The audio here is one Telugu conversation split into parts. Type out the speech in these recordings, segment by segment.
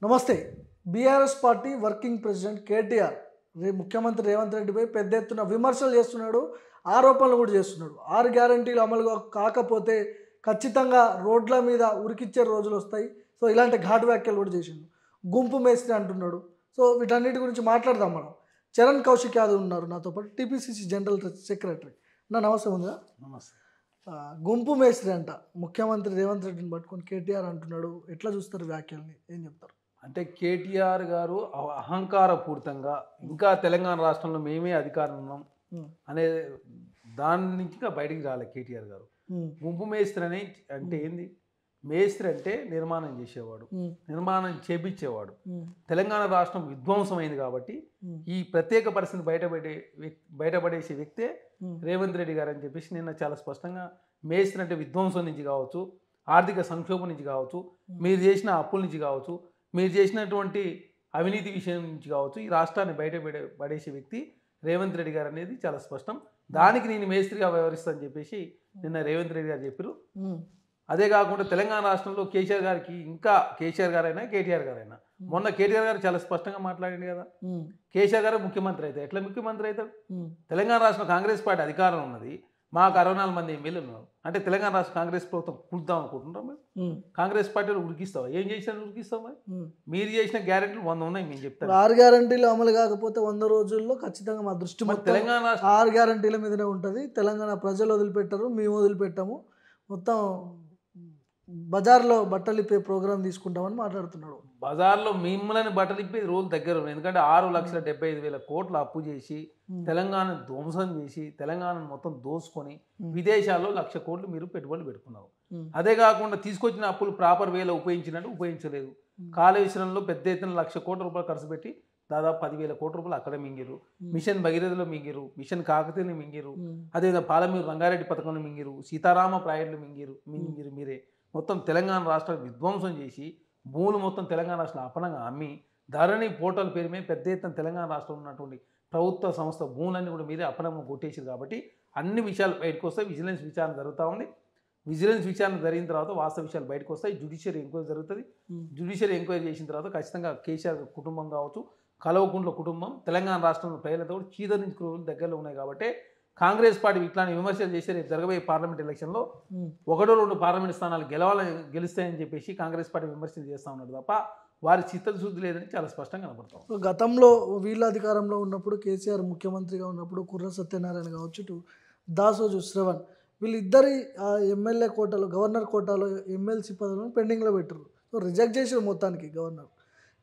నమస్తే. BRS party working president KTR ముఖ్యమంత్రి రేవంత్ రెడ్డిపై పెద్ద ఎత్తున విమర్శలు చేస్తున్నాడు, ఆరోపణలు కూడా చేస్తున్నాడు. 6 గ్యారంటీలు అమలు కాకపోతే ఖచ్చితంగా రోడ్ల మీద ఉరికిచ్చే రోజులు వస్తాయి. సో ఇలాంటి ఘాటు వ్యాఖ్యలు కూడా చేసిండు. గుంపు మేస్త్రి అంటున్నాడు. సో వీటన్నిటి గురించి మాట్లాడదాం మనం. చరణ్ కౌశిక్ యాదవ్ ఉన్నారు నాతో పాటు, టీపీసీసీ జనరల్ సెక్రటరీ. నమస్తే ఉందా? నమస్తే. గుంపు మేస్త్రి అంట ముఖ్యమంత్రి రేవంత్ రెడ్డిని పట్టుకొని కేటీఆర్ అంటున్నాడు. ఎట్లా చూస్తారు వ్యాఖ్యల్ని, ఏం చెప్తారు? అంటే కేటీఆర్ గారు అహంకారపూరితంగా ఇంకా తెలంగాణ రాష్ట్రంలో మేమే అధికారం ఉన్నాం అనే దాని నుంచి ఇంకా బయటికి రాలే కేటీఆర్ గారు. గుంపు మేస్త్రి అని అంటే ఏంది? మేస్త్రి అంటే నిర్మాణం చేసేవాడు, నిర్మాణం చేపించేవాడు. తెలంగాణ రాష్ట్రం విధ్వంసమైంది కాబట్టి ఈ ప్రత్యేక పరిస్థితిని బయటపడేసే వ్యక్తే రేవంత్ రెడ్డి గారు అని చెప్పేసి నిన్న చాలా స్పష్టంగా, మేస్త్రి అంటే విధ్వంసం నుంచి కావచ్చు, ఆర్థిక సంక్షోభం నుంచి కావచ్చు, మీరు చేసిన అప్పుల నుంచి కావచ్చు, మీరు చేసినటువంటి అవినీతి విషయం నుంచి కావచ్చు, ఈ రాష్ట్రాన్ని పడేసే వ్యక్తి రేవంత్ రెడ్డి గారు అనేది చాలా స్పష్టం. దానికి నేను మేస్త్రిగా వ్యవహరిస్తానని చెప్పేసి నిన్న రేవంత్ రెడ్డి గారు చెప్పారు. అదే కాకుండా తెలంగాణ రాష్ట్రంలో కేసీఆర్ గారికి, ఇంకా కేసీఆర్ గారైనా కేటీఆర్ గారైనా, మొన్న కేటీఆర్ గారు చాలా స్పష్టంగా మాట్లాడింది కదా, కేసీఆర్ గారు ముఖ్యమంత్రి అయితే ఎట్లా ముఖ్యమంత్రి అవుతాడు? తెలంగాణ రాష్ట్రం కాంగ్రెస్ పార్టీ అధికారం ఉన్నది, మాకు 64 మంది ఎమ్మెల్యేలు ఉన్నారు అంటే తెలంగాణ రాష్ట్ర కాంగ్రెస్ ప్రభుత్వం కూర్దాం అనుకుంటున్నాం మేము? కాంగ్రెస్ పార్టీలో ఉరికిస్తావా? ఏం చేసినా ఉరికిస్తాం? మరి మీరు చేసిన గ్యారెంటీలు 100 ఉన్నాయి. మేము చెప్తాను 6 గ్యారంటీలు అమలు కాకపోతే 100 రోజుల్లో ఖచ్చితంగా మా దృష్టి తెలంగాణ 6 గ్యారంటీల మీదనే ఉంటుంది. తెలంగాణ ప్రజలు వదిలిపెట్టరు, మేము వదిలిపెట్టాము, మొత్తం బజార్లో బట్టలు ఇప్పే ప్రోగ్రామ్ తీసుకుంటామని మాట్లాడుతున్నాడు. బజార్లో మిమ్మల్ని బట్టలు ఇప్పే రోజులు దగ్గర ఉన్నాయి. ఎందుకంటే 6,75,000 కోట్ల అప్పు చేసి తెలంగాణ ధ్వంసం చేసి తెలంగాణను మొత్తం దోసుకొని విదేశాల్లో 1,00,000 కోట్లు మీరు పెట్టుబడులు పెట్టుకున్నారు. అదే కాకుండా తీసుకొచ్చిన అప్పులు ప్రాపర్ వేలో ఉపయోగించినట్టు ఉపయోగించలేదు. కాళేశ్వరంలో పెద్ద ఎత్తున 1,00,000 కోట్ల రూపాయలు ఖర్చు పెట్టి దాదాపు 10,000 కోట్ల రూపాయలు అక్కడ మింగిరు. మిషన్ భగీరథలో మింగిరు, మిషన్ కాకతీయని మింగిరు, అదేవిధంగా పాలమూరు రంగారెడ్డి పథకంలో మింగిరు, సీతారామ ప్రాజెక్టులు మింగిరు మీరే. మొత్తం తెలంగాణ రాష్ట్రాన్ని విధ్వంసం చేసి భూములు మొత్తం తెలంగాణ రాష్ట్రం అపనంగా అమ్మి ధరణి పోర్టల్ పేరు మీద పెద్ద ఎత్తున తెలంగాణ రాష్ట్రంలో ఉన్నటువంటి ప్రభుత్వ సంస్థ భూములన్నీ కూడా మీరే అపనంగా కొట్టేసారు. కాబట్టి అన్ని విషయాలు బయటకు వస్తాయి. విజిలెన్స్ విచారణ జరుగుతూ ఉంది. విజిలెన్స్ విచారణ జరిగిన తర్వాత వాస్తవ విషయాలు బయటకు వస్తాయి. జ్యుడిషియరీ ఎంక్వైరీ జరుగుతుంది. జ్యుడిషియరీ ఎంక్వైరీ చేసిన తర్వాత ఖచ్చితంగా కేసీఆర్ కుటుంబం కావచ్చు, కల్వకుంట్ల కుటుంబం, తెలంగాణ రాష్ట్రంలో ప్రజలతో కూడా చీదరించుకు దగ్గరలో ఉన్నాయి. కాబట్టి కాంగ్రెస్ పార్టీ ఇట్లాంటి విమర్శలు చేసే రేపు జరగబోయే పార్లమెంట్ ఎలక్షన్లో 1-2 పార్లమెంట్ స్థానాలు గెలుస్తాయని చెప్పేసి కాంగ్రెస్ పార్టీ విమర్శలు చేస్తూ ఉన్నారు తప్ప వారి చిత్తశుద్ధి లేదని చాలా స్పష్టంగా కనపడతాం. గతంలో వీళ్ళ అధికారంలో ఉన్నప్పుడు, కేసీఆర్ ముఖ్యమంత్రిగా ఉన్నప్పుడు కుర్ర సత్యనారాయణ కావచ్చు, దాసోజు శ్రవణ్, వీళ్ళిద్దరి ఎమ్మెల్యే కోటాలో, గవర్నర్ కోటాలో ఎమ్మెల్సీ పదవులను పెండింగ్లో పెట్టారు. సో రిజెక్ట్ చేసారు మొత్తానికి గవర్నర్.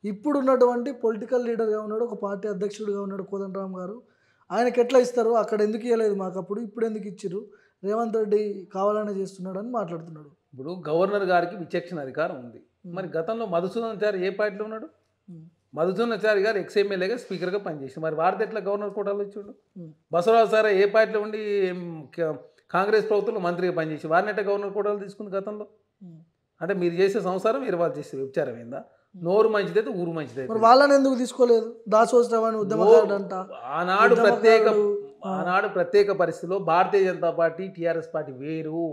ఇప్పుడు ఉన్నటువంటి పొలిటికల్ లీడర్గా ఉన్నాడు, ఒక పార్టీ అధ్యక్షుడిగా ఉన్నాడు కోదండరామ్ గారు. ఆయనకి ఎట్లా ఇస్తారు? అక్కడ ఎందుకు ఇవ్వలేదు మాకు, అప్పుడు ఇప్పుడు ఎందుకు ఇచ్చిర్రు? రేవంత్ రెడ్డి కావాలనే చేస్తున్నాడు అని మాట్లాడుతున్నాడు. ఇప్పుడు గవర్నర్ గారికి విచక్షణ అధికారం ఉంది. మరి గతంలో మధుసూదనాచారి ఏ పార్టీలో ఉన్నాడు? మధుసూదనాచారి గారు ఎక్స్ఎమ్మెల్యేగా స్పీకర్గా పనిచేసి, మరి వారిది ఎట్లా గవర్నర్ కోటాలో ఇచ్చిండు? బసవరాజు సారా ఏ పార్టీలో ఉండి కాంగ్రెస్ ప్రభుత్వంలో మంత్రిగా పనిచేసి వారిని ఎట్లా గవర్నర్ కోటాలు తీసుకుంది గతంలో? అంటే మీరు చేసే సంసారం వేరే వాళ్ళు చేసే వ్యభిచారం ఏందా? నోరు మంచిదైతే ఊరు మంచిదైతే వాళ్ళని ఎందుకు తీసుకోలేదు? దాసోత్సవాన్ని ఉద్యమకారుడు అంట. ఆనాడు ప్రత్యేక పరిస్థితిలో భారతీయ జనతా పార్టీ, టీఆర్ఎస్ పార్టీ వేరు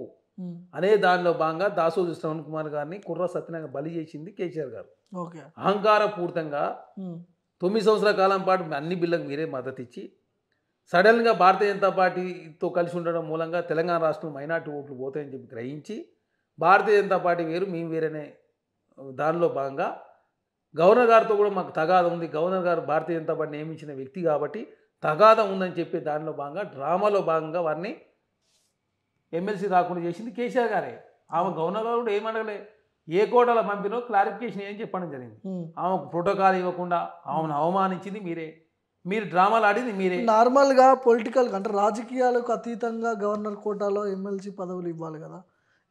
అనే దానిలో భాగంగా దాసోజు శ్రవణ్ కుమార్ గారిని కుర్ర సత్యనారాయణ బలి చేసింది కేసీఆర్ గారు. అహంకారపూరితంగా 9 సంవత్సరాల కాలం పాటు అన్ని బిల్లకు మీరే మద్దతు ఇచ్చి సడన్గా భారతీయ జనతా పార్టీతో కలిసి ఉండడం మూలంగా తెలంగాణ రాష్ట్రంలో మైనార్టీ ఓట్లు పోతాయని చెప్పి గ్రహించి భారతీయ జనతా పార్టీ వేరు మేము వేరనే దానిలో భాగంగా గవర్నర్ గారితో కూడా మాకు తగాదం ఉంది, గవర్నర్ గారు భారతీయ జనతా పార్టీ నియమించిన వ్యక్తి కాబట్టి తగాదం ఉందని చెప్పి దానిలో భాగంగా డ్రామాలో భాగంగా వారిని ఎమ్మెల్సీ రాకుండా చేసింది కేసీఆర్ గారే. ఆమె గవర్నర్ గారు కూడా ఏమనగలే, ఏ కోటాలో పంపినో క్లారిఫికేషన్ ఏం చెప్పడం జరిగింది. ఆమెకు ప్రోటోకాల్ ఇవ్వకుండా ఆమెను అవమానించింది మీరే, మీరు డ్రామాలు ఆడింది మీరే. నార్మల్గా పొలిటికల్ అంటే రాజకీయాలకు అతీతంగా గవర్నర్ కోటాలో ఎమ్మెల్సీ పదవులు ఇవ్వాలి కదా.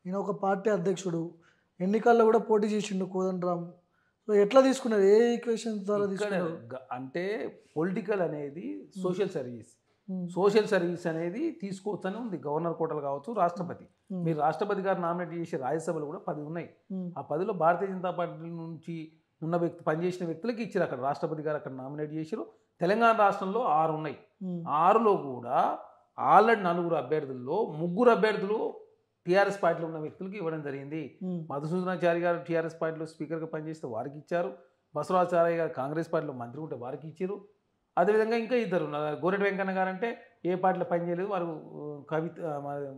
ఈయన ఒక పార్టీ అధ్యక్షుడు, ఎన్నికల్లో కూడా పోటీ చేసిండు కోదండరామ్. సో ఎట్లా తీసుకున్నారు? ఏ ఈక్వేషన్స్ ద్వారా తీసుకున్నారు? అంటే పొలిటికల్ అనేది సోషల్ సర్వీస్, సోషల్ సర్వీస్ అనేది తీసుకోవచ్చని ఉంది. గవర్నర్ కోటలు కావచ్చు, రాష్ట్రపతి, మీరు రాష్ట్రపతి గారు నామినేట్ చేసే రాజ్యసభలు కూడా 10 ఉన్నాయి. ఆ 10లో భారతీయ జనతా పార్టీ నుంచి ఉన్న వ్యక్తి పనిచేసిన వ్యక్తులకి ఇచ్చారు. అక్కడ రాష్ట్రపతి గారు అక్కడ నామినేట్ చేశారు. తెలంగాణ రాష్ట్రంలో 6 ఉన్నాయి. 6లో కూడా ఆల్రెడీ 4 అభ్యర్థుల్లో 3 అభ్యర్థులు టీఆర్ఎస్ పార్టీలో ఉన్న వ్యక్తులకు ఇవ్వడం జరిగింది. మధుసూదనాచారి గారు టీఆర్ఎస్ పార్టీలో స్పీకర్గా పనిచేస్తే వారికి ఇచ్చారు. బసవరాచార్య గారు కాంగ్రెస్ పార్టీలో మంత్రి ఉంటే వారికి ఇచ్చారు. అదేవిధంగా ఇంకా ఇద్దరు ఉన్నారు. గోరెటి వెంకన్న గారు అంటే ఏ పార్టీలో పనిచేయలేదు, వారు కవిత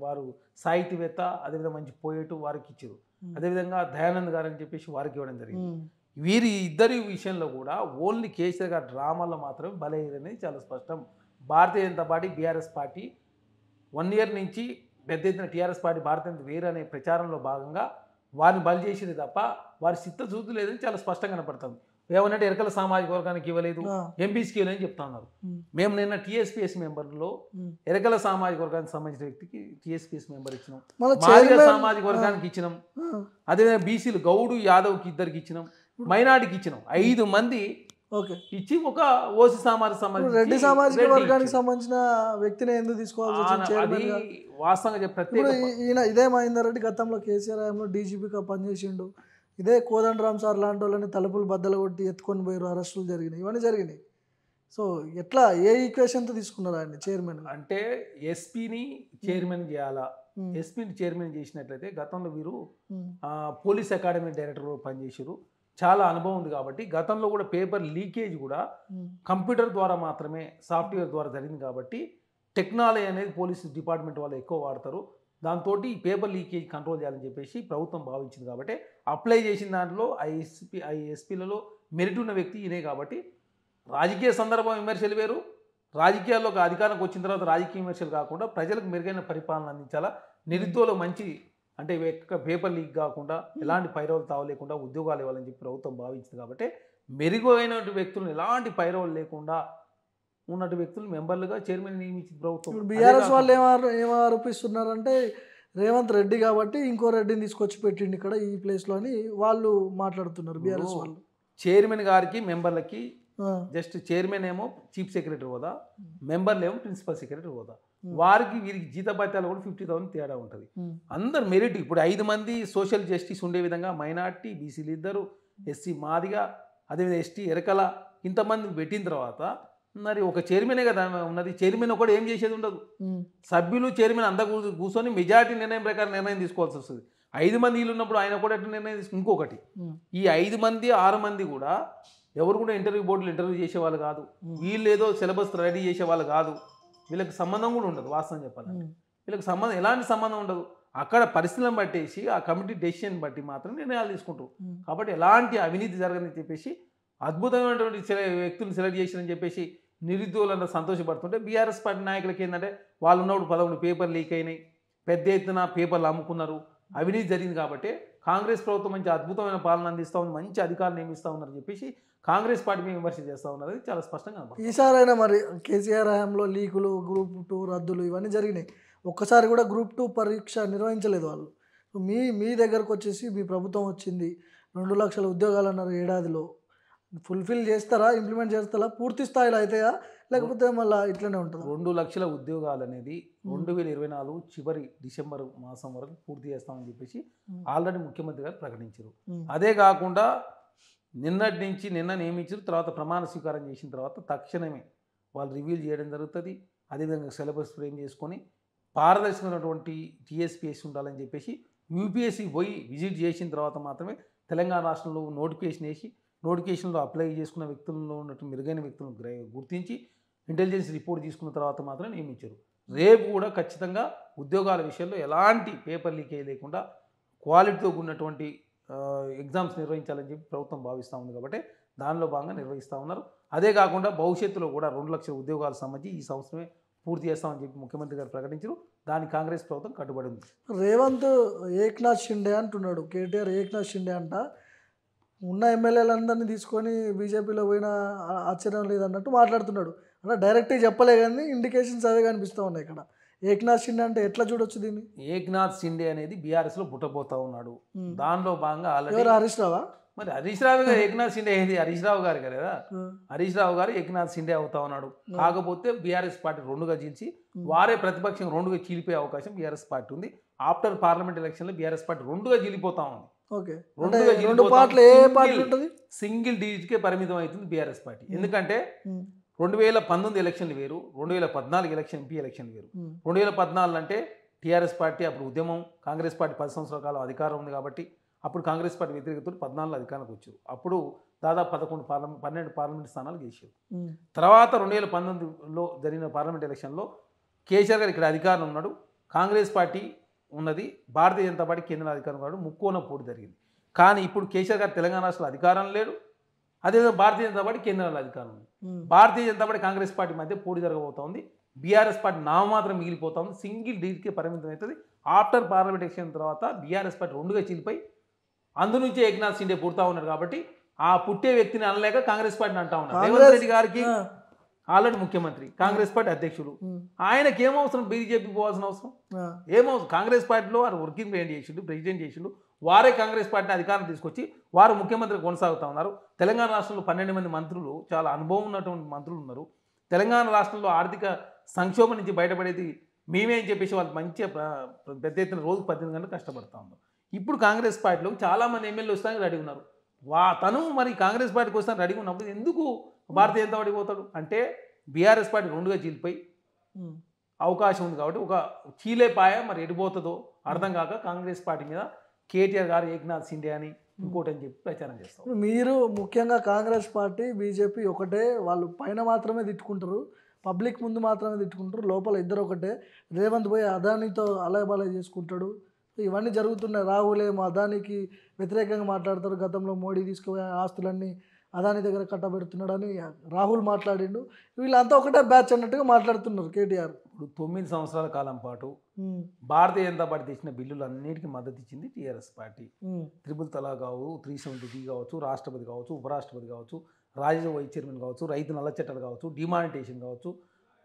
వారు సాహితీవేత్త, అదేవిధంగా మంచి పోయేటు, వారికి ఇచ్చారు. అదేవిధంగా దయానంద్ గారు అని చెప్పేసి వారికి ఇవ్వడం జరిగింది. వీరి ఇద్దరి విషయంలో కూడా ఓన్లీ కేసీఆర్ గారి డ్రామాలో మాత్రమే బలయ్యేది చాలా స్పష్టం. Bharatiya Janata party, BRS party 1 year నుంచి పెద్ద ఎత్తున టీఆర్ఎస్ పార్టీ భారతీయ వేరు అనే ప్రచారంలో భాగంగా వారిని బలి చేసింది తప్ప వారి చిత్తశుద్ధి లేదని చాలా స్పష్టంగా కనపడుతుంది. ఏమనంటే ఎరకల సామాజిక వర్గానికి ఇవ్వలేదు, ఎంపీసీకి ఇవ్వలేదని చెప్తా ఉన్నారు. మేము నిన్న టీఎస్పీఎస్ మెంబర్లో ఎరకల సామాజిక వర్గానికి సంబంధించిన వ్యక్తికి టీఎస్పీఎస్ మెంబర్ ఇచ్చినాం, మాదిగ సామాజిక వర్గానికి ఇచ్చినాం, అదేవిధంగా బీసీలు గౌడు యాదవ్కి ఇద్దరికి ఇచ్చినాం, మైనార్టీకి ఇచ్చినాం. 5 మంది ఇచ్చి ఒక ఓసీ సామాజిక రెడ్డి సామాజిక వర్గానికి సంబంధించిన వ్యక్తిని ఎందుకు తీసుకోవాల్సి వాస్తవంగా ఇదే మహేందర్ రెడ్డి గతంలో కేసీఆర్ హయాంలో డీజీపీగా పనిచేసిండు. ఇదే కోదండరామ్ సార్ లాంటి వాళ్ళని తలుపులు బద్దలు కొట్టి ఎత్తుకొని పోయారు, అరెస్టులు జరిగినాయి, ఇవన్నీ జరిగినాయి. సో ఎట్లా ఏ ఈక్వేషన్తో తీసుకున్నారు ఆయన చైర్మన్? అంటే ఎస్పీని చైర్మన్ చేయాలా, ఎస్పీని చైర్మన్ చేసినట్లయితే గతంలో వీరు పోలీస్ అకాడమీ డైరెక్టర్ పనిచేసారు, చాలా అనుభవం ఉంది కాబట్టి గతంలో కూడా పేపర్ లీకేజ్ కూడా కంప్యూటర్ ద్వారా మాత్రమే, సాఫ్ట్వేర్ ద్వారా జరిగింది కాబట్టి టెక్నాలజీ అనేది పోలీసు డిపార్ట్మెంట్ వాళ్ళు ఎక్కువ వాడతారు. దాంతో ఈ పేపర్ లీకేజ్ కంట్రోల్ చేయాలని చెప్పేసి ప్రభుత్వం భావించింది కాబట్టి అప్లై చేసిన దాంట్లో ఐఎస్పీలలో మెరిట్ ఉన్న వ్యక్తి ఈయనే. కాబట్టి రాజకీయ సందర్భం విమర్శలు వేరు, రాజకీయాల్లో అధికారంకి వచ్చిన తర్వాత రాజకీయ విమర్శలు కాకుండా ప్రజలకు మెరుగైన పరిపాలన అందించాలా, నిరుద్యోగులకు మంచి అంటే పేపర్ లీక్ కాకుండా ఎలాంటి పైరవులు తావలేకుండా ఉద్యోగాలు ఇవ్వాలని చెప్పి ప్రభుత్వం భావించింది. కాబట్టి మెరుగైన వ్యక్తులను ఎలాంటి పైరవులు లేకుండా ఉన్నట్టు వ్యక్తులు మెంబర్లుగా చైర్మన్ నియమించింది ప్రభుత్వం. బీఆర్ఎస్ వాళ్ళు ఏమో ఆరోపిస్తున్నారంటే రేవంత్ రెడ్డి కాబట్టి ఇంకో రెడ్డిని తీసుకొచ్చి పెట్టిండి ఇక్కడ ఈ ప్లేస్లో అని వాళ్ళు మాట్లాడుతున్నారు బీఆర్ఎస్ వాళ్ళు. చైర్మన్ గారికి మెంబర్లకి జస్ట్ చైర్మన్ ఏమో చీఫ్ సెక్రటరీ హోదా, మెంబర్లు ఏమో ప్రిన్సిపల్ సెక్రటరీ హోదా, వారికి వీరికి జీతభత్యాలు కూడా 50,000 తేడా ఉంటుంది. అందరు మెరిట్. ఇప్పుడు 5 మంది సోషల్ జస్టిస్ ఉండే విధంగా మైనార్టీ, బీసీలు 2, ఎస్సీ మాదిగా, అదేవిధంగా ఎస్టీ ఎరకల, ఇంతమంది పెట్టిన తర్వాత మరి ఒక చైర్మనే కదా ఉన్నది. చైర్మన్ ఒకటి ఏం చేసేది ఉండదు. సభ్యులు చైర్మన్ అంతా కూర్చొని మెజారిటీ నిర్ణయం ప్రకారం నిర్ణయం తీసుకోవాల్సి వస్తుంది. 5 మంది వీళ్ళు ఉన్నప్పుడు ఆయన కూడా నిర్ణయం ఇంకొకటి, ఈ 5 మంది 6 మంది కూడా ఎవరు కూడా ఇంటర్వ్యూ బోర్డులు ఇంటర్వ్యూ చేసేవాళ్ళు కాదు, వీళ్ళు ఏదో సిలబస్ రెడీ చేసేవాళ్ళు కాదు, వీళ్ళకి సంబంధం కూడా ఉండదు. వాస్తవం చెప్పాలంటే వీళ్ళకి సంబంధం, ఎలాంటి సంబంధం ఉండదు. అక్కడ పరిస్థితులను బట్టేసి ఆ కమిటీ డెసిషన్ బట్టి మాత్రం నిర్ణయాలు తీసుకుంటారు. కాబట్టి ఎలాంటి అవినీతి జరగదని చెప్పేసి అద్భుతమైనటువంటి వ్యక్తులు సెలెక్ట్ చేసిరని చెప్పేసి నిరుద్యోగులంతా సంతోషపడుతుంటే బీఆర్ఎస్ పార్టీ నాయకులకి ఏంటంటే వాళ్ళు ఉన్నప్పుడు 11 పేపర్ లీక్ అయినాయి, పెద్ద ఎత్తున పేపర్లు అమ్ముకున్నారు, అవినీతి జరిగింది. కాబట్టి కాంగ్రెస్ ప్రభుత్వం మంచి అద్భుతమైన పాలన అందిస్తూ ఉంది, మంచి అధికారులు నియమిస్తూ ఉన్నారని చెప్పేసి కాంగ్రెస్ పార్టీ మీద విమర్శ చేస్తూ ఉన్నారు. చాలా స్పష్టంగా ఈసారైనా మరి కేసీఆర్ హయాంలో లీకులు, గ్రూప్ 2 రద్దులు ఇవన్నీ జరిగినాయి. ఒక్కసారి కూడా గ్రూప్ 2 పరీక్ష నిర్వహించలేదు వాళ్ళు. మీ దగ్గరకు వచ్చేసి మీ ప్రభుత్వం వచ్చింది, 2 లక్షల ఉద్యోగాలు అన్నారు ఏడాదిలో, ఫుల్ఫిల్ చేస్తారా, ఇంప్లిమెంట్ చేస్తారా, పూర్తి స్థాయిలో అవుతాయా లేకపోతే మళ్ళీ ఇట్లనే ఉంటుంది? 2 లక్షల ఉద్యోగాలు అనేది 2024 చివరి డిసెంబర్ మాసం వరకు పూర్తి చేస్తామని చెప్పేసి ఆల్రెడీ ముఖ్యమంత్రి గారు ప్రకటించారు. అదే కాకుండా నిన్నటి నుంచి నిన్న నియమించారు, తర్వాత ప్రమాణ స్వీకారం చేసిన తర్వాత తక్షణమే వాళ్ళు రివీల్ చేయడం జరుగుతుంది. అదేవిధంగా సిలబస్ ఫ్రేమ్ చేసుకొని పారదర్శకమైనటువంటి టీఎస్పీఎస్ ఉండాలని చెప్పేసి యూపీఎస్సీ పోయి విజిట్ చేసిన తర్వాత మాత్రమే తెలంగాణ రాష్ట్రంలో నోటిఫికేషన్ వేసి నోటిఫికేషన్లో అప్లై చేసుకున్న వ్యక్తుల్లో ఉన్నట్టు మెరుగైన వ్యక్తులను గుర్తించి ఇంటెలిజెన్స్ రిపోర్ట్ తీసుకున్న తర్వాత మాత్రమే నియమించారు. రేపు కూడా ఖచ్చితంగా ఉద్యోగాల విషయంలో ఎలాంటి పేపర్ లీకేజ్ లేకుండా క్వాలిటీతో ఉన్నటువంటి ఎగ్జామ్స్ నిర్వహించాలని చెప్పి ప్రభుత్వం భావిస్తూ ఉంది. కాబట్టి దానిలో భాగంగా నిర్వహిస్తూ ఉన్నారు. అదే కాకుండా భవిష్యత్తులో కూడా 2 లక్షల ఉద్యోగాలకు సంబంధించి ఈ సంవత్సరమే పూర్తి చేస్తామని చెప్పి ముఖ్యమంత్రి గారు ప్రకటించారు. దానికి కాంగ్రెస్ ప్రభుత్వం కట్టుబడి ఉంది. రేవంత్ ఏక్నాథ్ షిండే అంటున్నాడు, కేటీఆర్ ఏక్నాథ్ షిండే అంట, ఉన్న ఎమ్మెల్యేలందరినీ తీసుకొని బీజేపీలో పోయినా ఆశ్చర్యం లేదన్నట్టు మాట్లాడుతున్నాడు. అంటే డైరెక్ట్గా చెప్పలే కానీ ఇండికేషన్స్ అవే కనిపిస్తూ ఉన్నాయి ఇక్కడ. ఏక్నాథ్ షిండే అంటే ఎట్లా చూడొచ్చు దీన్ని? ఏక్నాథ్ షిండే అనేది బీఆర్ఎస్లో పుట్టబోతా ఉన్నాడు. దానిలో భాగంగా ఆల్రెడీ హరీష్ రావా, మరి హరీష్ రావు గారు ఏక్నాథ్ షిండే ఏది హరీష్ రావు గారు కదా, హరీష్ రావు గారు ఏక్నాథ్ షిండే అవుతా ఉన్నాడు. కాకపోతే బీఆర్ఎస్ పార్టీ 2గా చీల్చి వారే ప్రతిపక్షం 2గా చీలిపోయే అవకాశం బీఆర్ఎస్ పార్టీ ఉంది. ఆఫ్టర్ పార్లమెంట్ ఎలక్షన్లో బీఆర్ఎస్ పార్టీ 2గా చీలిపోతా ఉంది. సింగిల్ డిజిట్కే పరిమితం అవుతుంది బీఆర్ఎస్ పార్టీ. ఎందుకంటే 2019 ఎలక్షన్లు వేరు, 2014 ఎలక్షన్ ఎంపీ ఎలక్షన్లు వేరు. 2014 అంటే టీఆర్ఎస్ పార్టీ అప్పుడు ఉద్యమం, కాంగ్రెస్ పార్టీ 10 సంవత్సరాల కాలం అధికారం ఉంది కాబట్టి అప్పుడు కాంగ్రెస్ పార్టీ వ్యతిరేకతతో 14 అధికారానికి వచ్చారు. అప్పుడు దాదాపు 12 పార్లమెంట్ స్థానాలు గెలిచారు. తర్వాత 2019లో జరిగిన పార్లమెంట్ ఎలక్షన్లో కేసీఆర్ గారు ఇక్కడ అధికారంలో ఉన్నాడు, కాంగ్రెస్ పార్టీ ఉన్నది, భారతీయ జనతా పార్టీ కేంద్ర అధికారం ఉన్నాడు, ముక్కోన పోటీ జరిగింది. కానీ ఇప్పుడు కేసీఆర్ గారు తెలంగాణ రాష్ట్రంలో అధికారం లేడు, అదేవిధంగా భారతీయ జనతా పార్టీ కేంద్రంలో అధికారం ఉంది. భారతీయ జనతా పార్టీ కాంగ్రెస్ పార్టీ మధ్య పోటీ జరగబోతోంది. బీఆర్ఎస్ పార్టీ నామమాత్రం మిగిలిపోతుంది, సింగిల్ డీట్కే పరిమితం అవుతుంది. ఆఫ్టర్ పార్లమెంట్ ఎలక్షన్ తర్వాత బీఆర్ఎస్ పార్టీ రెండుగా చీలిపోయి అందు నుంచే ఏకనాథ్ షిండే పుడతా ఉన్నాడు. కాబట్టి ఆ పుట్టే వ్యక్తిని అనలేక కాంగ్రెస్ పార్టీని అంటా ఉన్నారు. రేవంత్ రెడ్డి గారికి ఆల్రెడీ ముఖ్యమంత్రి, కాంగ్రెస్ పార్టీ అధ్యక్షులు, ఆయనకి ఏమవసరం బీజేపీ పోవాల్సిన అవసరం ఏమవసరం? కాంగ్రెస్ పార్టీలో వారు వర్కింగ్ ప్రెసిడెంట్ చేసిండు, వారే కాంగ్రెస్ పార్టీని అధికారం తీసుకొచ్చి వారు ముఖ్యమంత్రి కొనసాగుతూ ఉన్నారు. తెలంగాణ రాష్ట్రంలో 12 మంది మంత్రులు, చాలా అనుభవం ఉన్నటువంటి మంత్రులు ఉన్నారు. తెలంగాణ రాష్ట్రంలో ఆర్థిక సంక్షోభం నుంచి బయటపడేది మేమే అని చెప్పేసి వాళ్ళు మంచిగా పెద్ద ఎత్తున రోజు 18 గంటలు కష్టపడతా ఉన్నారు. ఇప్పుడు కాంగ్రెస్ పార్టీలో చాలామంది ఎమ్మెల్యేలు వస్తానికి రెడీ ఉన్నారు. తను మరి కాంగ్రెస్ పార్టీకి వస్తాను రెడీ ఉన్నప్పుడు ఎందుకు భారతీయ జనతా పార్టీ పోతాడు అంటే, బీఆర్ఎస్ పార్టీ రెండుగా చీలిపోయి అవకాశం ఉంది కాబట్టి ఒక చీలే పాయ మరి ఎడిపోతుందో అర్థం కాక కాంగ్రెస్ పార్టీ మీద కేటీఆర్ గారు ఏకనాథ్ షిండే అని ఇంకోటి అని చెప్పి ప్రచారం చేస్తారు. మీరు ముఖ్యంగా కాంగ్రెస్ పార్టీ బీజేపీ ఒకటే, వాళ్ళు పైన మాత్రమే తిట్టుకుంటారు, పబ్లిక్ ముందు మాత్రమే తిట్టుకుంటారు, లోపల ఇద్దరు ఒకటే. రేవంత్ పోయి అదానితో అలయబలయ చేసుకుంటాడు, ఇవన్నీ జరుగుతున్నాయి. రాహుల్ ఏమో అదానికి వ్యతిరేకంగా మాట్లాడతారు, గతంలో మోడీ తీసుకుపోయే ఆస్తులన్నీ అదాని దగ్గర కట్టబెడుతున్నాడని రాహుల్ మాట్లాడిండు. వీళ్ళంతా ఒకటే బ్యాచ్ అన్నట్టుగా మాట్లాడుతున్నారు కేటీఆర్. ఇప్పుడు 9 సంవత్సరాల కాలం పాటు భారతీయ జనతా పార్టీ తెచ్చిన బిల్లులు అన్నిటికీ మద్దతు ఇచ్చింది టీఆర్ఎస్ పార్టీ. త్రిపుల్ తలాక్ కావచ్చు, 370D కావచ్చు, రాష్ట్రపతి కావచ్చు, ఉపరాష్ట్రపతి కావచ్చు, రాజ్యసభ వైస్ చైర్మన్ కావచ్చు, రైతు నల్ల చట్టాలు కావచ్చు, డిమానిటేషన్ కావచ్చు,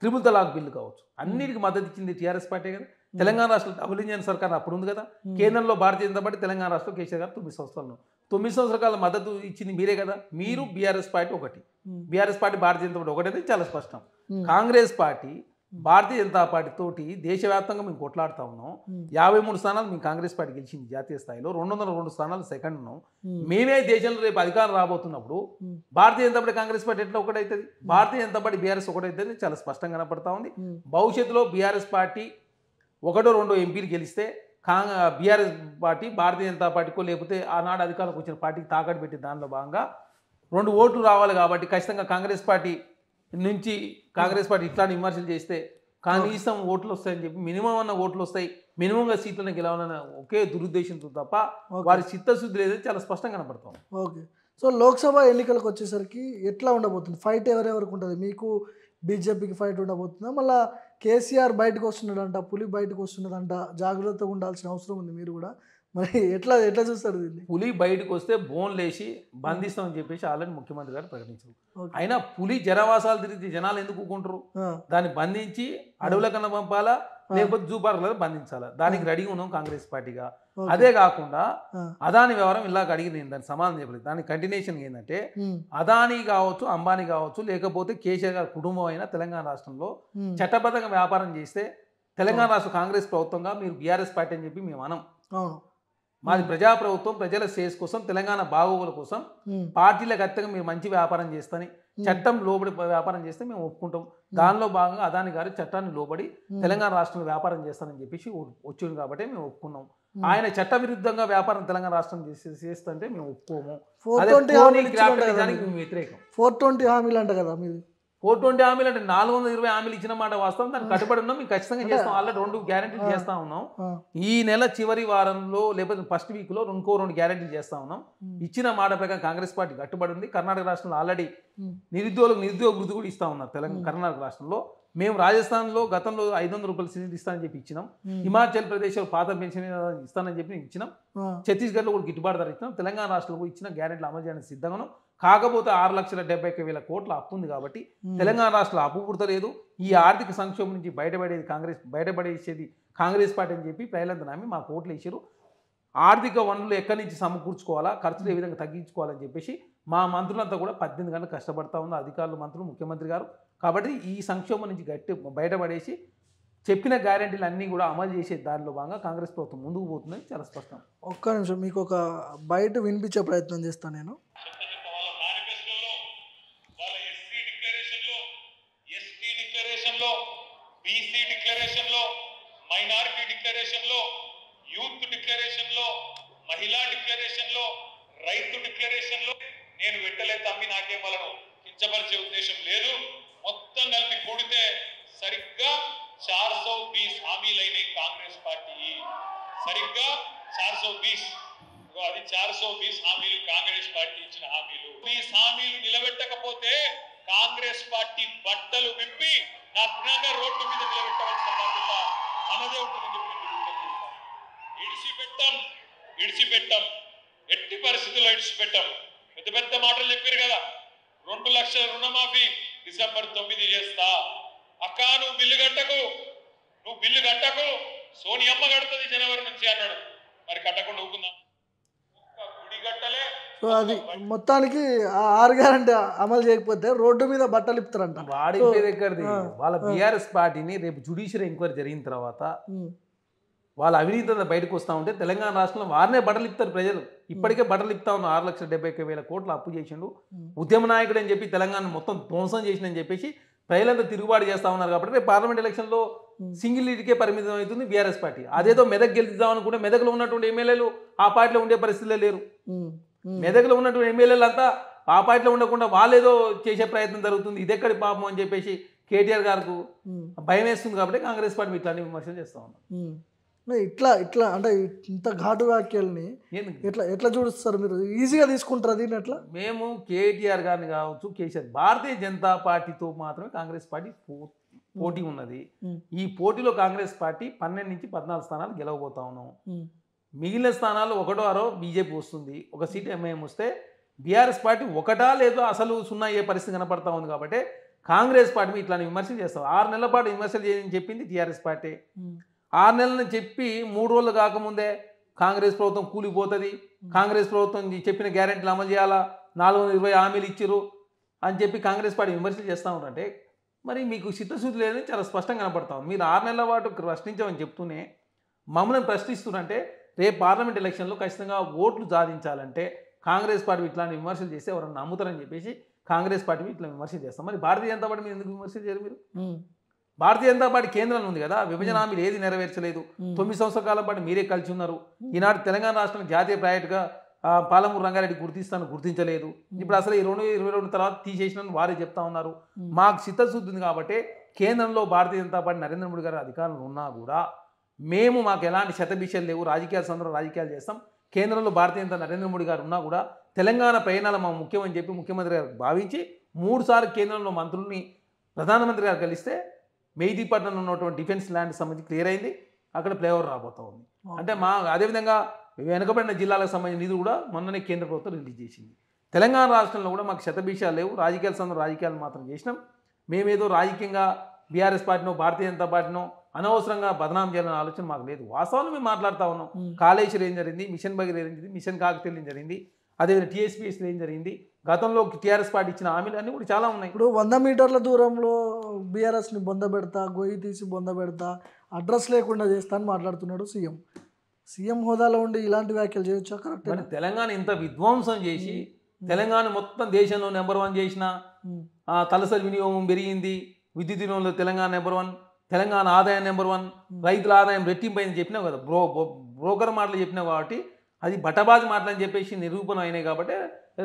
త్రిపుల్ తలాక్ బిల్లు కావచ్చు, అన్నిటికీ మద్దతు ఇచ్చింది టీఆర్ఎస్ పార్టీ కదా. తెలంగాణ రాష్ట్రంలో డబుల్ ఇంజన్ సర్కార్ అప్పుడు ఉంది కదా, కేంద్రంలో భారతీయ జనతా పార్టీ, తెలంగాణ రాష్ట్రంలో కేసీఆర్ గారు 9 సంవత్సరాల కాలం మద్దతు ఇచ్చింది మీరే కదా. మీరు బీఆర్ఎస్ పార్టీ ఒకటి, బీఆర్ఎస్ పార్టీ భారతీయ జనతా పార్టీ ఒకటి చాలా స్పష్టం. కాంగ్రెస్ పార్టీ భారతీయ జనతా పార్టీ తోటి దేశవ్యాప్తంగా మేము కొట్లాడుతూ ఉన్నాం. 53 స్థానాలు మేము కాంగ్రెస్ పార్టీ గెలిచింది జాతీయ స్థాయిలో, 202 స్థానాలు సెకండ్ ఉన్నాం. మేమే దేశంలో రేపు అధికారం రాబోతున్నప్పుడు భారతీయ జనతా పార్టీ కాంగ్రెస్ పార్టీ ఎట్లా ఒకటవుతుంది? భారతీయ జనతా పార్టీ బీఆర్ఎస్ ఒకటవుతుంది చాలా స్పష్టంగా కనపడతా ఉంది. భవిష్యత్తులో బీఆర్ఎస్ పార్టీ 1-2 ఎంపీలు గెలిస్తే బీఆర్ఎస్ పార్టీ భారతీయ జనతా పార్టీకో లేకపోతే ఆనాడు అధికారంలోకి వచ్చిన పార్టీకి తాకట్టు పెట్టి దానిలో భాగంగా 2 ఓట్లు రావాలి. కాబట్టి ఖచ్చితంగా కాంగ్రెస్ పార్టీ నుంచి కాంగ్రెస్ పార్టీ ఇట్లాంటి విమర్శలు చేస్తే కనీసం ఓట్లు వస్తాయని చెప్పి, మినిమం అన్న ఓట్లు వస్తాయి, మినిమంగా సీట్లను గెలవాలన్న ఒకే దురుద్దేశంతో తప్ప వారి చిత్తశుద్ధి లేదని చాలా స్పష్టంగా కనపడతాం. ఓకే, సో లోక్సభ ఎన్నికలకు వచ్చేసరికి ఎట్లా ఉండబోతుంది ఫైట్? ఎవరెవరికి ఉంటుంది? మీకు బీజేపీకి ఫైట్ ఉండబోతుందా? మళ్ళీ కేసీఆర్ బయటకు వస్తున్నాడంట, పులి బయటకు వస్తున్నదంట, జాగ్రత్తగా ఉండాల్సిన అవసరం ఉంది మీరు కూడా. మరి ఎట్లా చూస్తారు దీన్ని? పులి బయటకు వస్తే బోన్లు వేసి బంధిస్తామని చెప్పేసి ఆల్రెడీ ముఖ్యమంత్రి గారు ప్రకటించారు. అయినా పులి జనవాసాలు తిరిగి జనాలు ఎందుకు ఊకుంటారు? దాన్ని బంధించి అడవుల కన్నా పంపాలా, లేకపోతే జూ పార్కులలో బంధించాలా? దానికి రెడీగా ఉన్నాం కాంగ్రెస్ పార్టీగా. అదే కాకుండా అదాని వ్యవహారం ఇలాగ అడిగి నేను దానికి సమాధానం చెప్పలేదు. దానికి కంటిన్యూషన్ ఏంటంటే, అదాని కావచ్చు, అంబానీ కావచ్చు, లేకపోతే కేసీఆర్ గారి కుటుంబం అయినా తెలంగాణ రాష్ట్రంలో చట్టబద్ధంగా వ్యాపారం చేస్తే తెలంగాణ రాష్ట్ర కాంగ్రెస్ ప్రభుత్వంగా మీరు బీఆర్ఎస్ పార్టీ అని చెప్పి మేము అనం. మాది ప్రజాప్రభుత్వం, ప్రజల శ్రేయస్ కోసం, తెలంగాణ బాగోగుల కోసం పార్టీలకు అత్తగా మీరు మంచి వ్యాపారం చేస్తని, చట్టం లోబడి వ్యాపారం చేస్తే మేము ఒప్పుకుంటాం. దానిలో భాగంగా అదాని గారు చట్టాన్ని లోబడి తెలంగాణ రాష్ట్రంలో వ్యాపారం చేస్తానని చెప్పేసి వచ్చింది కాబట్టి మేము ఒప్పుకున్నాం. ఆయన చట్ట విరుద్ధంగా వ్యాపారం తెలంగాణ రాష్ట్రం చేస్తుంటే మేము ఒప్పుకోము. 420 హామీలు అంట కదా మీరు. 420 హామీలు అంటే 420 హామీలు ఇచ్చిన మాట వాస్తవం, దానికి కట్టుబడి ఉన్నాం. మేము ఖచ్చితంగా చేస్తాం. ఆల్రెడీ 2 గ్యారెంటీలు చేస్తా ఉన్నాం. ఈ నెల చివరి వారంలో లేకపోతే ఫస్ట్ వీక్లో ఇంకో 2 గ్యారెంటీలు చేస్తా ఉన్నాం. ఇచ్చిన మాట ప్రకారం కాంగ్రెస్ పార్టీ కట్టుబడి ఉంది. కర్ణాటక రాష్ట్రంలో ఆల్రెడీ నిరుద్యోగ వృత్తి కూడా ఇస్తా ఉన్నారు. కర్ణాటక రాష్ట్రంలో మేము రాజస్థాన్లో గతంలో 500 రూపాయలు సిలిండర్ ఇస్తానని చెప్పి ఇచ్చినాం. హిమాచల్ ప్రదేశ్లో పాత పెన్షన్ ఇస్తానని చెప్పి ఇచ్చినాం. ఛత్తీస్గఢ్లో కూడా గిట్టుబాటు ధర ఇచ్చినాం. తెలంగాణ రాష్ట్రంలో కూడా ఇచ్చిన గ్యారెంటీలు అమలు చేయడానికి సిద్ధంగా ఉన్నాం. కాకపోతే 6,71,000 కోట్ల అప్పు ఉంది కాబట్టి తెలంగాణ రాష్ట్రంలో అప్పు పుడతలేదు. ఈ ఆర్థిక సంక్షోభం నుంచి బయటపడేసేది కాంగ్రెస్ పార్టీ అని చెప్పి ప్రజలంతా నమ్మి మా కోట్లు వేసారు. ఆర్థిక వనరులు ఎక్కడి నుంచి సమకూర్చుకోవాలా, ఖర్చులు ఏ విధంగా తగ్గించుకోవాలని చెప్పేసి మా మంత్రులంతా కూడా 18 గంటలు కష్టపడతా ఉన్నారు, అధికారులు, మంత్రులు, ముఖ్యమంత్రి గారు. కాబట్టి ఈ సంక్షోభం నుంచి బయటపడేసి చెప్పిన గ్యారెంటీలు అన్నీ కూడా అమలు చేసే దానిలో భాగంగా కాంగ్రెస్ ప్రభుత్వం ముందుకు పోతుందని చాలా స్పష్టం. ఒక్క నిమిషం మీకు ఒక బయట వినిపించే ప్రయత్నం చేస్తాను నేను. బీసీ డిక్లరేషన్ లో, మైనారిటీ డిక్లరేషన్ లో, యూత్ డిక్లరేషన్ లో, మహిళా డిక్లరేషన్ లో, రైతు డిక్లరేషన్ లో నేను వెంటలే తమ్మి నాకేం వాళ్ళను కించపరిచే ఉద్దేశం లేదు. మొత్తం కలిపి కూడితే సరిగ్గా 420 హామీలైన కాంగ్రెస్ పార్టీ సరిగ్గా 420 అది 420 హామీలు కాంగ్రెస్ పార్టీ ఇచ్చిన హామీలు. ఈ హామీలు నిలబెట్టకపోతే కాంగ్రెస్ పార్టీ బట్టలు విప్పి నగ్నంగా రోడ్డు మీద నిలబెట్టవలసిన బాధ్యత మనదే ఉంటుందని చెప్పి ఇడిచిపెట్టాం. ఎట్టి పరిస్థితుల్లో ఇడిచిపెట్టాం. పెద్ద పెద్ద మాటలు చెప్పారు కదా, 2 లక్షల రుణమాఫీ డిసెంబర్ 9 చేస్తా. అక్క నువ్వు బిల్లు కట్టకు సోనియమ్మ కడుతుంది జనవరి నుంచి అన్నాడు. మరి కట్టకుండా ఊకుందాం. గుడి కట్టలే. సో అది మొత్తానికి ఆ 6 గ్యారెంటీ అమలు చేయకపోతే రోడ్డు మీద బట్టలు ఇప్పుతారంట. వాడిపోయేది ఎక్కడిది? వాళ్ళ బీఆర్ఎస్ పార్టీని రేపు జ్యుడిషియల్ ఎంక్వైరీ జరిగిన తర్వాత వాళ్ళ అవినీతి బయటకు వస్తూ ఉంటే తెలంగాణ రాష్ట్రంలో వారినే బట్టలు ఇస్తారు ప్రజలు. ఇప్పటికే బట్టలు ఇస్తా ఉన్నారు. 6,71,000 కోట్ల అప్పు చేసిండు ఉద్యమ నాయకుడు అని చెప్పి తెలంగాణ మొత్తం ధ్వంసం చేసిందని చెప్పేసి ప్రజలంతా తిరుగుబాటు చేస్తూ ఉన్నారు. కాబట్టి రేపు పార్లమెంట్ ఎలక్షన్లో సింగిల్ లీడ్కే పరిమితం అవుతుంది బీఆర్ఎస్ పార్టీ. అదేదో మెదక్ గెలిచిద్దామనుకుంటే మెదక్లో ఉన్నటువంటి ఎమ్మెల్యేలు ఆ పార్టీలో ఉండే పరిస్థితులే లేరు. మెదక్లో ఉన్నటువంటి ఎమ్మెల్యేలు అంతా ఆ పార్టీలో ఉండకుండా వాళ్ళేదో చేసే ప్రయత్నం జరుగుతుంది. ఇదెక్కడి పాపం అని చెప్పేసి కేటీఆర్ గారికి భయం వేస్తుంది. కాబట్టి కాంగ్రెస్ పార్టీ ఇట్లాంటి విమర్శలు చేస్తూ ఉన్నారు. ఇట్లా అంటే ఇంత ఘాటు వ్యాఖ్యల్ని ఎట్లా చూస్తారు మీరు? ఈజీగా తీసుకుంటారు దీన్ని ఎట్లా? మేము కేటీఆర్ గారిని కావచ్చు, కేసీఆర్, భారతీయ జనతా పార్టీతో మాత్రమే కాంగ్రెస్ పార్టీ పోటీ ఉన్నది. ఈ పోటీలో కాంగ్రెస్ పార్టీ 12 నుంచి 14 స్థానాలు గెలవబోతా ఉన్నాం. మిగిలిన స్థానాలు 1-6 బీజేపీ వస్తుంది. ఒక సీట్ ఎంఐఎం వస్తే బీఆర్ఎస్ పార్టీ 1 లేదో అసలు 0 అయ్యే పరిస్థితి కనపడతా ఉంది. కాబట్టి కాంగ్రెస్ పార్టీ ఇట్లాంటి విమర్శలు చేస్తాం. 6 నెలల పాటు విమర్శలు చేయని చెప్పింది టీఆర్ఎస్ పార్టీ. 6 నెలలని చెప్పి 3 రోజులు కాకముందే కాంగ్రెస్ ప్రభుత్వం కూలిపోతుంది, కాంగ్రెస్ ప్రభుత్వం చెప్పిన గ్యారెంటీలు అమలు చేయాలా, 420 హామీలు ఇచ్చిరు అని చెప్పి కాంగ్రెస్ పార్టీ విమర్శలు చేస్తూ ఉంటారంటే మరి మీకు చిత్తశుద్ధి లేదని చాలా స్పష్టంగా కనపడతా ఉంది. మీరు 6 నెలల పాటు ప్రశ్నించమని చెప్తూనే మమ్మల్ని ప్రశ్నిస్తున్నారంటే రేపు పార్లమెంట్ ఎలక్షన్లో ఖచ్చితంగా ఓట్లు సాధించాలంటే కాంగ్రెస్ పార్టీ ఇట్లాంటి విమర్శలు చేస్తే ఎవరన్నా నమ్ముతారని చెప్పేసి కాంగ్రెస్ పార్టీ ఇట్లా విమర్శలు చేస్తాం. మరి భారతీయ జనతా పార్టీ మీద ఎందుకు విమర్శలు చేయరు మీరు? భారతీయ జనతా పార్టీ కేంద్రంలో ఉంది కదా, విభజన హామీలు ఏది నెరవేర్చలేదు. 9 సంవత్సరాల కాలం పాటు మీరే కలిసి ఉన్నారు. ఈనాడు తెలంగాణ రాష్ట్రం జాతీయ ప్రాజెక్టుగా పాలమూరు రంగారెడ్డి గుర్తించలేదు. ఇప్పుడు అసలు ఈ 2022 తర్వాత తీసేసిన వారే చెప్తా ఉన్నారు. మాకు చిత్తశుద్ధి ఉంది కాబట్టి కేంద్రంలో భారతీయ జనతా పార్టీ నరేంద్ర మోడీ గారు అధికారంలో ఉన్నా కూడా మాకు ఎలాంటి శతభిషలు లేవు, రాజకీయాలు సందర్భంలో రాజకీయాలు చేస్తాం. కేంద్రంలో భారతీయ జనతా నరేంద్ర మోడీ గారు ఉన్నా కూడా తెలంగాణ ప్రయాణాలు మా ముఖ్యమని చెప్పి ముఖ్యమంత్రి గారు భావించి 3 సార్లు కేంద్రంలో మంత్రుల్ని ప్రధానమంత్రి గారు కలిస్తే మెహదీపట్నంలో ఉన్నటువంటి డిఫెన్స్ ల్యాండ్ సంబంధించి క్లియర్ అయింది. అక్కడ ఫ్లైఓవర్ రాబోతూ ఉంది. అంటే అదేవిధంగా వెనుకబడిన జిల్లాలకు సంబంధించిన నిధులు కూడా మొన్ననే కేంద్ర ప్రభుత్వం రిలీజ్ చేసింది. తెలంగాణ రాష్ట్రంలో కూడా మాకు శతభిషాలు లేవు, రాజకీయాల సందర్భంలో రాజకీయాలు మాత్రం చేసినాం. మేమేదో రాజకీయంగా బీఆర్ఎస్ పార్టీనో భారతీయ జనతా పార్టీనో అనవసరంగా బదనాం చేయాలనే ఆలోచన మాకు లేదు. వాస్తవాలు మేము మాట్లాడుతూ ఉన్నాం. కాళేశ్వరం ఏం జరిగింది, మిషన్ భగీరథ ఏం జరిగింది, మిషన్ కాకతీయ ఏం జరిగింది, అదేవిధంగా టీఎస్పీఎస్లో ఏం జరిగింది, గతంలో టీఆర్ఎస్ పార్టీ ఇచ్చిన హామీలు అన్నీ కూడా చాలా ఉన్నాయి. ఇప్పుడు 100 మీటర్ల దూరంలో బీఆర్ఎస్ని బొందబెడతా, గొయ్యి తీసి బొందబెడతా, అడ్రస్ లేకుండా చేస్తా అని మాట్లాడుతున్నాడు సీఎం హోదాలో ఉండి ఇలాంటి వ్యాఖ్యలు చేయొచ్చా? కరెక్ట్. తెలంగాణ ఇంత విధ్వంసం చేసి తెలంగాణ మొత్తం దేశంలో నెంబర్ 1 చేసిన, తలసరి వినియోగం పెరిగింది, విద్యుత్ వినియోగంలో తెలంగాణ నెంబర్ 1, తెలంగాణ ఆదాయం నెంబర్ 1, రైతుల ఆదాయం రెట్టింపైంది చెప్పినావు కదా, బ్రోకర్ మాటలు చెప్పినావు. కాబట్టి అది బటబాజీ మాటలు అని చెప్పేసి నిరూపణ అయినాయి. కాబట్టి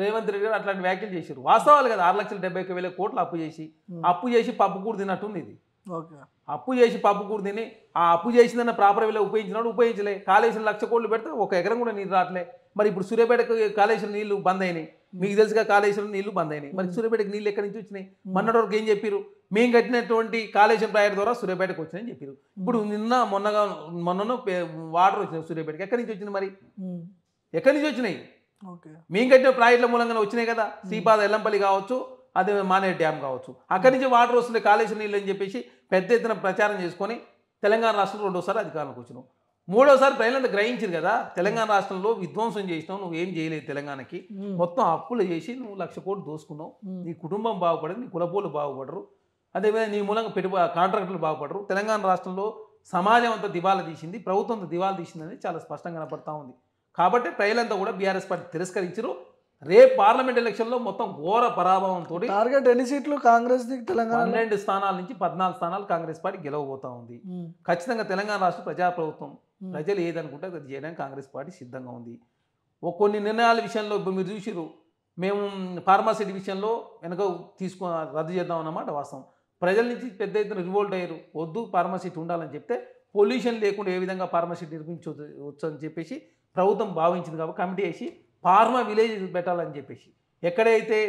రేవంత్ రెడ్డి గారు అట్లాంటి వ్యాఖ్యలు చేశారు. వాస్తవాలు కదా, 6,71,000 కోట్లు అప్పు చేసి పప్పు కూర తిన్నట్టుంది ఇది. అప్పు చేసి పప్పు కూర తిని ఆ అప్పు చేసిందన్న ప్రాపర్ వేలో ఉపయోగించలే. కాళేశ్వరం 1,00,000 కోట్లు పెడితే 1 ఎకరం కూడా నీళ్ళు రావట్లే. మరి ఇప్పుడు సూర్యాపేటకు కాళేశ్వరం నీళ్లు బంద్ అయినాయి. మీకు తెలుసుగా కాళేశ్వరం నీళ్లు బంద్ అయినాయి. మరి సూర్యాపేటకు నీళ్ళు ఎక్కడి నుంచి వచ్చినాయి? మొన్నటి వరకు ఏం చెప్పారు? మేము కట్టినటువంటి కాళేశ్వరం ప్రాజెక్ట్ ద్వారా సూర్యాపేటకు వచ్చినాయని చెప్పారు. ఇప్పుడు మొన్ననో వాటర్ వచ్చినాయి సూర్యాపేటకి. ఎక్కడి నుంచి వచ్చింది? మరి ఎక్కడి నుంచి వచ్చినాయి? మేము కట్టిన ప్రాజెక్టుల మూలంగా వచ్చినాయి కదా. శ్రీపాద ఎల్లంపల్లి కావచ్చు, అదే మానేరు డ్యామ్ కావచ్చు. అక్కడి నుంచి వాటర్ వస్తున్నాయి కాళేశ్వరం నీళ్ళు అని చెప్పేసి పెద్ద ఎత్తున ప్రచారం చేసుకొని తెలంగాణ రాష్ట్రంలో 2వ సారి అధికారంలోకి వచ్చినావు. 3వసారి ప్రజలంతా గ్రహించారు కదా, తెలంగాణ రాష్ట్రంలో విధ్వంసం చేసినావు, నువ్వు ఏం చేయలేదు. తెలంగాణకి మొత్తం అప్పులు చేసి నువ్వు 1,00,000 కోట్లు దోసుకున్నావు. నీ కుటుంబం బాగుపడదు, నీ కులపోలు బాగుపడరు, అదేవిధంగా నీ మూలంగా కాంట్రాక్టర్లు బాగుపడరు. తెలంగాణ రాష్ట్రంలో సమాజం అంతా దివాలా తీసింది, ప్రభుత్వం అంతా దివాలా తీసిందని చాలా స్పష్టంగా కనపడతా ఉంది. కాబట్టి ప్రజలంతా కూడా బీఆర్ఎస్ పార్టీ తిరస్కరించారు. రేపు పార్లమెంట్ ఎలక్షన్లో మొత్తం ఘోర పరాభవంతో టార్గెట్ ఎన్ని సీట్లు కాంగ్రెస్ తెలంగాణ 12 స్థానాల నుంచి 14 స్థానాలు కాంగ్రెస్ పార్టీ గెలవబోతా ఉంది. ఖచ్చితంగా తెలంగాణ రాష్ట్ర ప్రజాప్రభుత్వం, ప్రజలు ఏదనుకుంటే అది చేయడానికి కాంగ్రెస్ పార్టీ సిద్ధంగా ఉంది. కొన్ని నిర్ణయాల విషయంలో ఇప్పుడు మీరు చూసిరు, మేము ఫార్మాసిటీ విషయంలో వెనక రద్దు చేద్దాం అన్నమాట వాస్తవం. ప్రజల నుంచి పెద్ద ఎత్తున రివోల్ట్ అయ్యారు, వద్దు ఫార్మాసిటీ ఉండాలని చెప్తే పొల్యూషన్ లేకుండా ఏ విధంగా ఫార్మాసిటీ నిర్మించవచ్చు అని చెప్పేసి ప్రభుత్వం భావించింది. కాబట్టి కమిటీ వేసి ఫార్మా విలేజ్ పెట్టాలని చెప్పేసి, ఎక్కడైతే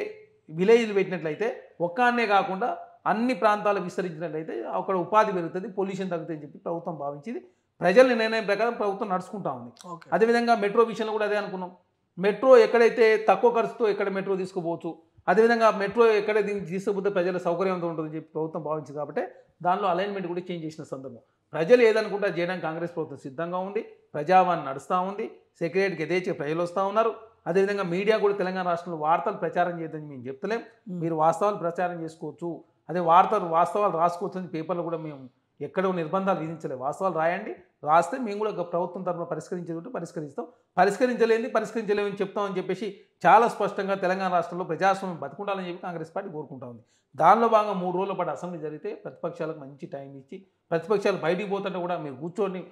విలేజ్లు పెట్టినట్లయితే ఒక్కనే కాకుండా అన్ని ప్రాంతాలు విస్తరించినట్లయితే అక్కడ ఉపాధి పెరుగుతుంది, పొల్యూషన్ తగ్గుతుంది అని చెప్పి ప్రభుత్వం భావించింది. ప్రజల నిర్ణయం ప్రకారం ప్రభుత్వం నడుచుకుంటా ఉంది. అదేవిధంగా మెట్రో విషయంలో కూడా అదే అనుకున్నాం. మెట్రో ఎక్కడైతే తక్కువ ఖర్చుతో ఎక్కడ మెట్రో తీసుకుపోవచ్చు, అదేవిధంగా మెట్రో ఎక్కడ తీసుకుపోతే ప్రజల సౌకర్యంతో ఉంటుందని చెప్పి ప్రభుత్వం భావించింది. కాబట్టి దానిలో అలైన్మెంట్ కూడా చేంజ్ చేసిన సందర్భం. ప్రజలు ఏదనుకుంటే చేయడానికి కాంగ్రెస్ ప్రభుత్వం సిద్ధంగా ఉంది, ప్రజావాణి నడుస్తూ ఉంది, సెక్రటరీకి యథేచ్ఛగా ప్రజలు వస్తూ ఉన్నారు. అదేవిధంగా మీడియా కూడా తెలంగాణ రాష్ట్రంలో వార్తలు ప్రచారం చేయొద్దని మేము చెప్తలేం, మీరు వాస్తవాలు ప్రచారం చేసుకోవచ్చు, అదే వాస్తవాలు రాసుకోవచ్చు అని పేపర్లు కూడా మేము ఎక్కడో నిర్బంధాలు విధించలేదు. వాస్తవాలు రాయండి, రాస్తే మేము కూడా ప్రభుత్వం తరఫున పరిష్కరించేది పరిష్కరిస్తాం, పరిష్కరించలేమని చెప్తామని చెప్పేసి చాలా స్పష్టంగా తెలంగాణ రాష్ట్రంలో ప్రజాస్వామ్యం బతుకుండాలని చెప్పి కాంగ్రెస్ పార్టీ కోరుకుంటా ఉంది. దానిలో భాగంగా 3 రోజుల పాటు అసెంబ్లీ జరిగితే ప్రతిపక్షాలకు మంచి టైం ఇచ్చి, ప్రతిపక్షాలు బయటికి పోతుంటే కూడా మీరు కూర్చొని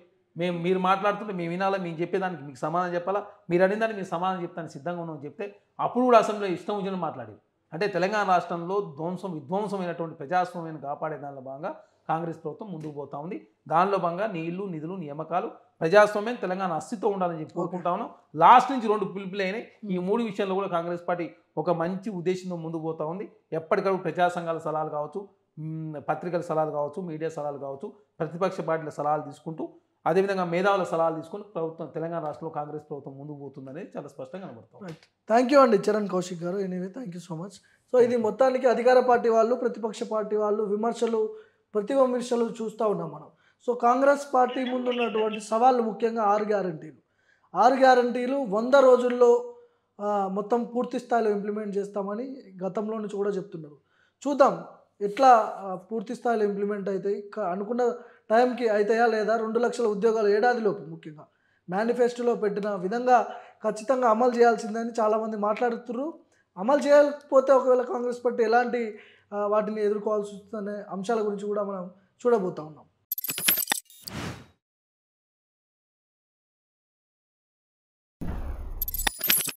మీరు మాట్లాడుతుంటే మేము వినాలా, మేము చెప్పేదానికి మీకు సమాధానం చెప్పాలా, మీరు అడిగిన మీరు సమాధానం చెప్తాను సిద్ధంగా ఉన్నామని చెప్తే అప్పుడు కూడా అసెంబ్లీలో ఇష్టం వచ్చిన మాట్లాడేది. అంటే తెలంగాణ రాష్ట్రంలో విధ్వంసమైనటువంటి ప్రజాస్వామ్యాన్ని కాపాడే దానిలో భాగంగా కాంగ్రెస్ ప్రభుత్వం ముందుకు పోతా ఉంది. దానిలో భాగంగా నీళ్లు, నిధులు, నియామకాలు, ప్రజాస్వామ్యం, తెలంగాణ అస్తిత్వం ఉండాలని చెప్పి కోరుకుంటా ఉన్నాం. లాస్ట్ నుంచి 2 పిలుపులు అయినాయి. ఈ 3 విషయాల్లో కూడా కాంగ్రెస్ పార్టీ ఒక మంచి ఉద్దేశంతో ముందుకు పోతా ఉంది. ఎప్పటికప్పుడు ప్రజా సంఘాల సలహాలు కావచ్చు, పత్రికల సలహాలు కావచ్చు, మీడియా సలహాలు కావచ్చు, ప్రతిపక్ష పార్టీల సలహాలు తీసుకుంటూ, అదేవిధంగా మేధావుల సలహాలు తీసుకుని ప్రభుత్వం తెలంగాణ రాష్ట్రంలో కాంగ్రెస్ ప్రభుత్వం ముందుకు పోతుందనేది చాలా స్పష్టంగా కనబడుతుంది. థ్యాంక్ యూ అండి చరణ్ కౌశిక్ గారు. Anyway thank you so much. So ఇది మొత్తానికి అధికార పార్టీ వాళ్ళు, ప్రతిపక్ష పార్టీ వాళ్ళు ప్రతి విమర్శలు చూస్తూ ఉన్నాం మనం. సో కాంగ్రెస్ పార్టీ ముందు ఉన్నటువంటి సవాళ్ళు ముఖ్యంగా 6 గ్యారంటీలు. 6 గ్యారంటీలు 100 రోజుల్లో మొత్తం పూర్తి స్థాయిలో ఇంప్లిమెంట్ చేస్తామని గతంలో నుంచి కూడా చెప్తున్నారు. చూద్దాం ఎట్లా పూర్తి స్థాయిలో ఇంప్లిమెంట్ అవుతాయి, అనుకున్న టైంకి అవుతాయా లేదా, 2 లక్షల ఉద్యోగాలు ఏడాదిలోపు ముఖ్యంగా మేనిఫెస్టోలో పెట్టిన విధంగా ఖచ్చితంగా అమలు చేయాల్సిందని చాలామంది మాట్లాడుతున్నారు. అమలు చేయకపోతే ఒకవేళ కాంగ్రెస్ పార్టీ ఎలాంటి వాటిని ఎదుర్కోవాల్సి వస్తుందనే అంశాల గురించి కూడా మనం చూడబోతా ఉన్నాం.